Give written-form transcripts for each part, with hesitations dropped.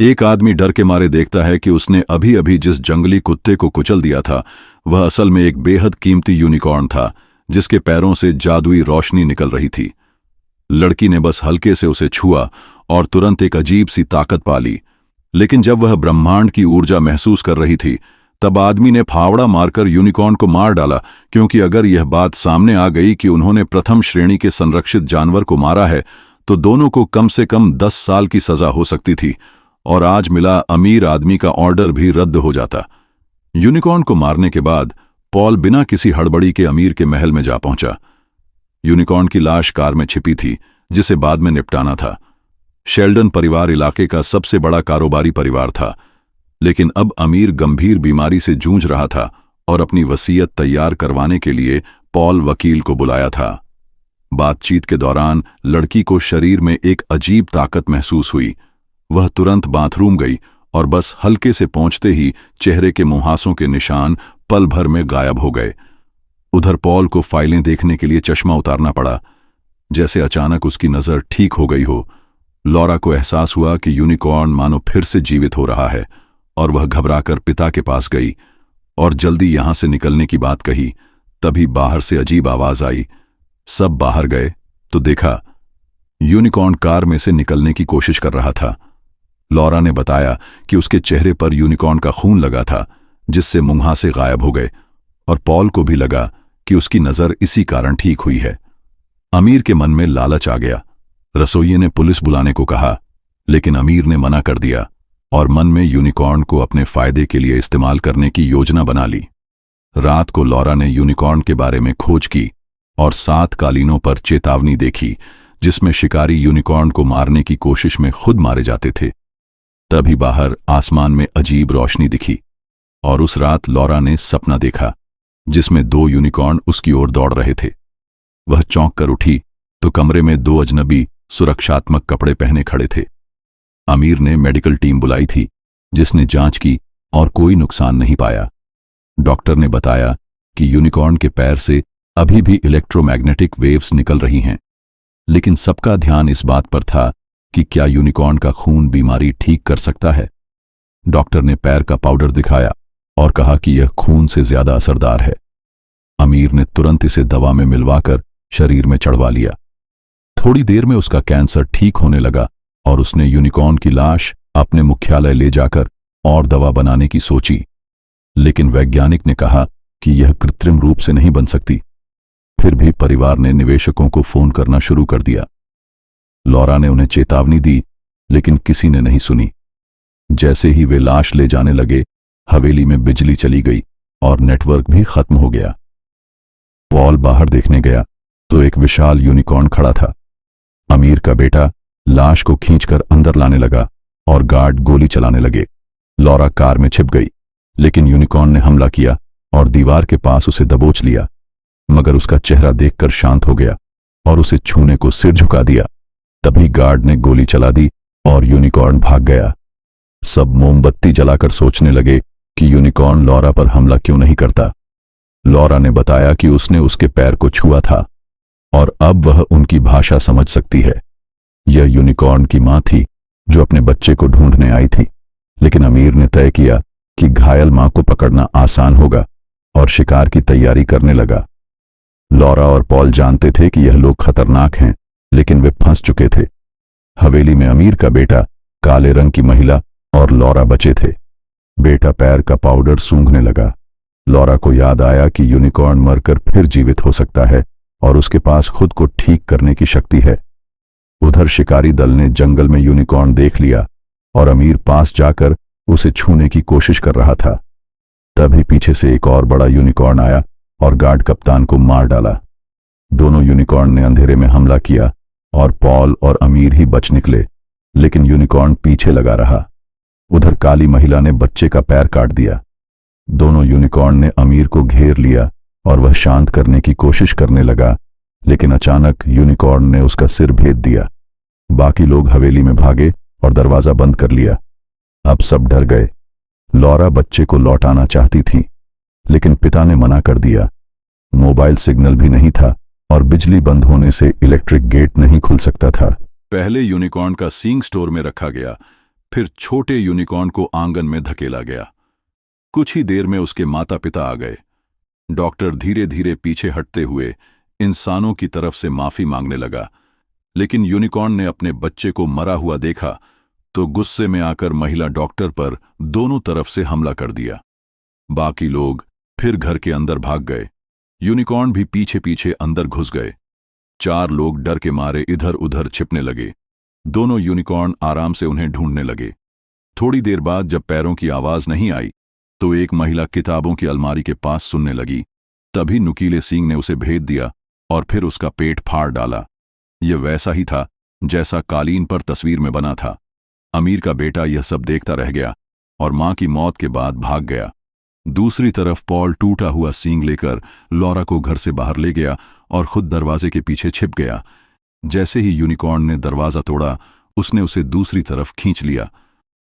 एक आदमी डर के मारे देखता है कि उसने अभी अभी जिस जंगली कुत्ते को कुचल दिया था वह असल में एक बेहद कीमती यूनिकॉर्न था जिसके पैरों से जादुई रोशनी निकल रही थी। लड़की ने बस हल्के से उसे छुआ और तुरंत एक अजीब सी ताकत पा ली। लेकिन जब वह ब्रह्मांड की ऊर्जा महसूस कर रही थी तब आदमी ने फावड़ा मारकर यूनिकॉर्न को मार डाला, क्योंकि अगर यह बात सामने आ गई कि उन्होंने प्रथम श्रेणी के संरक्षित जानवर को मारा है तो दोनों को कम से कम 10 साल की सजा हो सकती थी और आज मिला अमीर आदमी का ऑर्डर भी रद्द हो जाता। यूनिकॉर्न को मारने के बाद पॉल बिना किसी हड़बड़ी के अमीर के महल में जा पहुंचा। यूनिकॉर्न की लाश कार में छिपी थी जिसे बाद में निपटाना था। शेल्डन परिवार इलाके का सबसे बड़ा कारोबारी परिवार था, लेकिन अब अमीर गंभीर बीमारी से जूझ रहा था और अपनी वसीयत तैयार करवाने के लिए पॉल वकील को बुलाया था। बातचीत के दौरान लड़की को शरीर में एक अजीब ताकत महसूस हुई। वह तुरंत बाथरूम गई और बस हल्के से पहुंचते ही चेहरे के मुहासों के निशान पल भर में गायब हो गए। उधर पॉल को फाइलें देखने के लिए चश्मा उतारना पड़ा। जैसे अचानक उसकी नजर ठीक हो गई हो। लॉरा को एहसास हुआ कि यूनिकॉर्न मानो फिर से जीवित हो रहा है और वह घबराकर पिता के पास गई और जल्दी यहां से निकलने की बात कही। तभी बाहर से अजीब आवाज आई। सब बाहर गए तो देखा यूनिकॉर्न कार में से निकलने की कोशिश कर रहा था। लॉरा ने बताया कि उसके चेहरे पर यूनिकॉर्न का खून लगा था जिससे मुंहासे गायब हो गए और पॉल को भी लगा कि उसकी नजर इसी कारण ठीक हुई है। अमीर के मन में लालच आ गया। रसोइये ने पुलिस बुलाने को कहा, लेकिन अमीर ने मना कर दिया और मन में यूनिकॉर्न को अपने फायदे के लिए इस्तेमाल करने की योजना बना ली। रात को लॉरा ने यूनिकॉर्न के बारे में खोज की और 7 कालीनों पर चेतावनी देखी जिसमें शिकारी यूनिकॉर्न को मारने की कोशिश में खुद मारे जाते थे। तभी बाहर आसमान में अजीब रोशनी दिखी और उस रात लॉरा ने सपना देखा जिसमें 2 यूनिकॉर्न उसकी ओर दौड़ रहे थे। वह चौंक कर उठी तो कमरे में 2 अजनबी सुरक्षात्मक कपड़े पहने खड़े थे। अमीर ने मेडिकल टीम बुलाई थी जिसने जांच की और कोई नुकसान नहीं पाया। डॉक्टर ने बताया कि यूनिकॉर्न के पैर से अभी भी इलेक्ट्रोमैग्नेटिक वेव्स निकल रही हैं, लेकिन सबका ध्यान इस बात पर था कि क्या यूनिकॉर्न का खून बीमारी ठीक कर सकता है। डॉक्टर ने पैर का पाउडर दिखाया और कहा कि यह खून से ज्यादा असरदार है। अमीर ने तुरंत इसे दवा में मिलवाकर शरीर में चढ़वा लिया। थोड़ी देर में उसका कैंसर ठीक होने लगा और उसने यूनिकॉर्न की लाश अपने मुख्यालय ले जाकर और दवा बनाने की सोची, लेकिन वैज्ञानिक ने कहा कि यह कृत्रिम रूप से नहीं बन सकती। फिर भी परिवार ने निवेशकों को फोन करना शुरू कर दिया। लॉरा ने उन्हें चेतावनी दी, लेकिन किसी ने नहीं सुनी। जैसे ही वे लाश ले जाने लगे, हवेली में बिजली चली गई और नेटवर्क भी खत्म हो गया। पॉल बाहर देखने गया तो एक विशाल यूनिकॉर्न खड़ा था। अमीर का बेटा लाश को खींचकर अंदर लाने लगा और गार्ड गोली चलाने लगे। लॉरा कार में छिप गई, लेकिन यूनिकॉर्न ने हमला किया और दीवार के पास उसे दबोच लिया, मगर उसका चेहरा देखकर शांत हो गया और उसे छूने को सिर झुका दिया। तभी गार्ड ने गोली चला दी और यूनिकॉर्न भाग गया। सब मोमबत्ती जलाकर सोचने लगे कि यूनिकॉर्न लॉरा पर हमला क्यों नहीं करता। लॉरा ने बताया कि उसने उसके पैर को छुआ था और अब वह उनकी भाषा समझ सकती है। यह यूनिकॉर्न की मां थी जो अपने बच्चे को ढूंढने आई थी, लेकिन अमीर ने तय किया कि घायल मां को पकड़ना आसान होगा और शिकार की तैयारी करने लगा। लॉरा और पॉल जानते थे कि यह लोग खतरनाक हैं, लेकिन वे फंस चुके थे। हवेली में अमीर का बेटा, काले रंग की महिला और लॉरा बचे थे। बेटा पैर का पाउडर सूंघने लगा। लॉरा को याद आया कि यूनिकॉर्न मरकर फिर जीवित हो सकता है और उसके पास खुद को ठीक करने की शक्ति है। उधर शिकारी दल ने जंगल में यूनिकॉर्न देख लिया और अमीर पास जाकर उसे छूने की कोशिश कर रहा था। तभी पीछे से एक और बड़ा यूनिकॉर्न आया और गार्ड कप्तान को मार डाला। दोनों यूनिकॉर्न ने अंधेरे में हमला किया और पॉल और अमीर ही बच निकले, लेकिन यूनिकॉर्न पीछे लगा रहा। उधर काली महिला ने बच्चे का पैर काट दिया। दोनों यूनिकॉर्न ने अमीर को घेर लिया और वह शांत करने की कोशिश करने लगा, लेकिन अचानक यूनिकॉर्न ने उसका सिर भेद दिया। बाकी लोग हवेली में भागे और दरवाजा बंद कर लिया। अब सब डर गए। लॉरा बच्चे को लौटाना चाहती थी, लेकिन पिता ने मना कर दिया। मोबाइल सिग्नल भी नहीं था और बिजली बंद होने से इलेक्ट्रिक गेट नहीं खुल सकता था। पहले यूनिकॉर्न का सींग स्टोर में रखा गया, फिर छोटे यूनिकॉर्न को आंगन में धकेला गया। कुछ ही देर में उसके माता पिता आ गए। डॉक्टर धीरे धीरे पीछे हटते हुए इंसानों की तरफ से माफी मांगने लगा, लेकिन यूनिकॉर्न ने अपने बच्चे को मरा हुआ देखा तो गुस्से में आकर महिला डॉक्टर पर दोनों तरफ से हमला कर दिया। बाकी लोग फिर घर के अंदर भाग गए। यूनिकॉर्न भी पीछे पीछे अंदर घुस गए। 4 लोग डर के मारे इधर उधर छिपने लगे। दोनों यूनिकॉर्न आराम से उन्हें ढूंढने लगे। थोड़ी देर बाद जब पैरों की आवाज नहीं आई तो एक महिला किताबों की अलमारी के पास सुनने लगी। तभी नुकीले सींग ने उसे भेद दिया और फिर उसका पेट फाड़ डाला। यह वैसा ही था जैसा कालीन पर तस्वीर में बना था। अमीर का बेटा यह सब देखता रह गया और मां की मौत के बाद भाग गया। दूसरी तरफ पॉल टूटा हुआ सींग लेकर लॉरा को घर से बाहर ले गया और खुद दरवाजे के पीछे छिप गया। जैसे ही यूनिकॉर्न ने दरवाजा तोड़ा, उसने उसे दूसरी तरफ खींच लिया।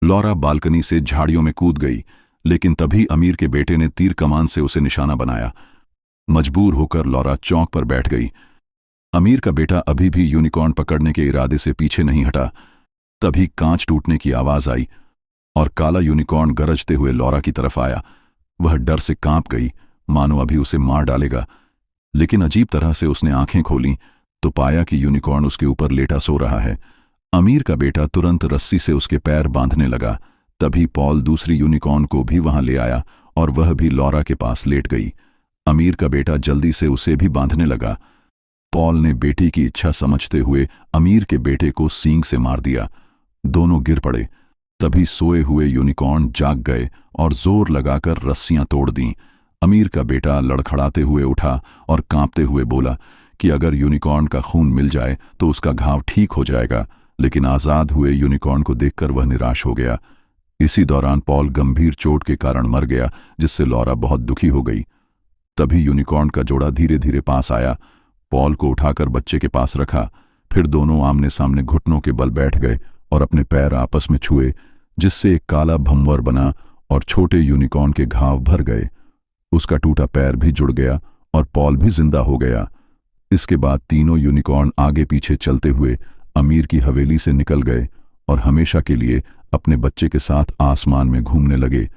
लॉरा बालकनी से झाड़ियों में कूद गई, लेकिन तभी अमीर के बेटे ने तीर कमान से उसे निशाना बनाया। मजबूर होकर लॉरा चौंक पर बैठ गई। अमीर का बेटा अभी भी यूनिकॉर्न पकड़ने के इरादे से पीछे नहीं हटा। तभी कांच टूटने की आवाज आई और काला यूनिकॉर्न गरजते हुए लॉरा की तरफ आया। वह डर से कांप गई, मानो अभी उसे मार डालेगा। लेकिन अजीब तरह से उसने आंखें खोलीं तो पाया कि यूनिकॉर्न उसके ऊपर लेटा सो रहा है। अमीर का बेटा तुरंत रस्सी से उसके पैर बांधने लगा। तभी पॉल दूसरी यूनिकॉर्न को भी वहां ले आया और वह भी लॉरा के पास लेट गई। अमीर का बेटा जल्दी से उसे भी बांधने लगा। पॉल ने बेटी की इच्छा समझते हुए अमीर के बेटे को सींग से मार दिया। दोनों गिर पड़े। तभी सोए हुए यूनिकॉर्न जाग गए और जोर लगाकर रस्सियां तोड़ दीं। अमीर का बेटा लड़खड़ाते हुए उठा और कांपते हुए बोला कि अगर यूनिकॉर्न का खून मिल जाए तो उसका घाव ठीक हो जाएगा। लेकिन आजाद हुए यूनिकॉर्न को देखकर वह निराश हो गया। इसी दौरान पॉल गंभीर चोट के कारण मर गया, जिससे लॉरा बहुत दुखी हो गई। तभी यूनिकॉर्न का जोड़ा धीरे धीरे पास आया। पॉल को उठाकर बच्चे के पास रखा। फिर दोनों आमने सामने घुटनों के बल बैठ गए और अपने पैर आपस में छुए, जिससे एक काला भंवर बना और छोटे यूनिकॉर्न के घाव भर गए। उसका टूटा पैर भी जुड़ गया और पॉल भी जिंदा हो गया। इसके बाद तीनों यूनिकॉर्न आगे पीछे चलते हुए अमीर की हवेली से निकल गए और हमेशा के लिए अपने बच्चे के साथ आसमान में घूमने लगे।